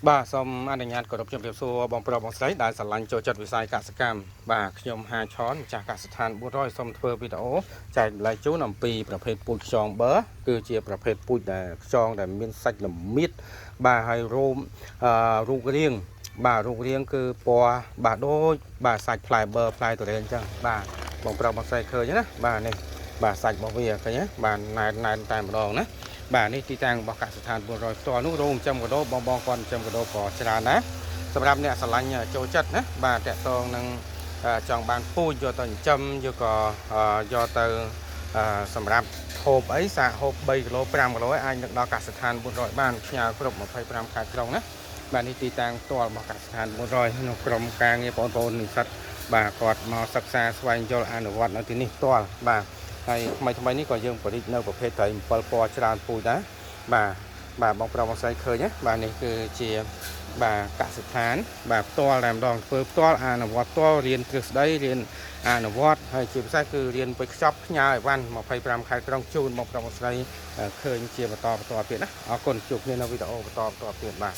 បាទសូមអនុញ្ញាតគោរពជំរាបសួរបងប្រុសបងស្រីដែលស្រឡាញ់ចូលចិត្តវិស័យកសិកម្មបាទខ្ញុំហាឆនម្ចាស់កសិដ្ឋាន400សូមធ្វើវីដេអូចែកម្លែកជូនអំពីប្រភេទពូជខ្យងបឺគឺជាប្រភេទពូជដែលខ្យងដែលមានសាច់ល្មៀតបាទហើយរូបរាងបាទរូបរាងគឺពណ៌បាទដូចបាទសាច់ផ្លែបឺផ្លែទុរេនអញ្ចឹងបាទបងប្រុសបងស្រីឃើញណាបាទនេះបាទសាច់របស់វាឃើញណាបាទណែនតែម្ដងណាបាទនេះទីតាំងរបស់កសិដ្ឋាន400ផ្ទាល់នោះរោងចិញ្ចឹមកដោបងគាត់ចិញ្ចឹមកដោក៏ច្រើនណាស់សម្រាប់អ្នកស្រឡាញ់ចូលចិត្តណាបាទតកតងនឹងចង់បានពូជយកទៅចិញ្ចឹមយកក៏យកទៅសម្រាប់ហូបអីសាកហូប3គីឡូ5គីឡូអាចនឹកដល់កសិដ្ឋាន400បានផ្ញើគ្រប់25ខែក្រុងណាបាទនេះទីតាំងផ្ទាល់របស់កសិដ្ឋាន400ក្នុងក្រុមការងារបងប្អូននិស្សិតបាទគាត់មកសិក្សាស្វែងយល់អនុវត្តនៅទីនេះផ្ទាល់បាទហើយថ្មីនេះក៏យើងបរិទ្ធនៅប្រភេទត្រី7ពណ៌ច្រើនពូជដែរបាទបងប្រុសបងស្រីឃើញណាបាទនេះគឺជាបាទកសិដ្ឋានបាទផ្ទាល់តែម្ដងធ្វើផ្ទាល់អនុវត្តផ្ទាល់រៀនទ្រឹស្ដីរៀនអនុវត្តហើយជាពិសេសគឺរៀនពេញខ្ចប់ផ្ញើអីវ៉ាន់25ខែក្រុងជូនបងប្រុសបងស្រីឃើញជាបន្តទៀតណាអរគុណជួបគ្នានៅវីដេអូបន្តទៀតបាទ